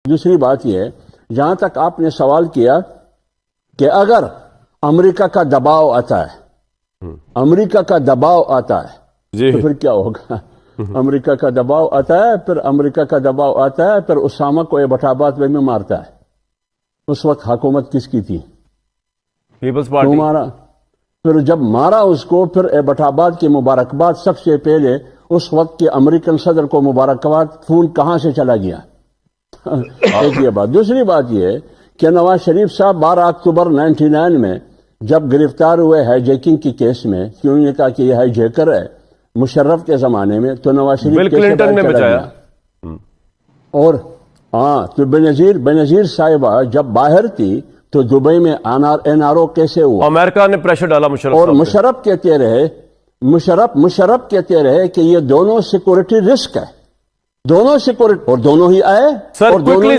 دوسری بات یہ ہے، جہاں تک آپ نے سوال کیا کہ اگر امریکہ کا دباؤ آتا ہے، امریکہ کا دباؤ آتا ہے جی تو پھر کیا ہوگا؟ امریکہ کا دباؤ آتا ہے، پھر امریکہ کا دباؤ آتا ہے، پھر اسامہ کو ایبٹ آباد میں مارتا ہے۔ اس وقت حکومت کس کی تھی؟ پیپلز کیوں پارٹی. مارا؟ پھر جب مارا اس کو، پھر ایبٹ آباد کی مبارکباد سب سے پہلے اس وقت کے امریکن صدر کو مبارکباد، فون کہاں سے چلا گیا؟ ایک یہ بات۔ دوسری بات یہ ہے کہ نواز شریف صاحب 12 اکتوبر 99 میں جب گرفتار ہوئے ہائی جیکنگ کی کیس میں، کیوں نے کہا کہ یہ ہائی جیکر ہے مشرف کے زمانے میں، تو نواز شریف بل کیسے کلنٹن نے باہر چلا بچایا. گیا؟ اور تو بینظیر صاحبہ جب باہر تھی تو دبئی میں این آر او کیسے ہوا؟ امریکہ نے پریشر ڈالا مشرف اور صاحب پہ. مشرف کہتے رہے کہ یہ دونوں سیکورٹی رسک ہے، دونوں سیکورٹی، اور دونوں ہی آئے سر اور دونوں quickly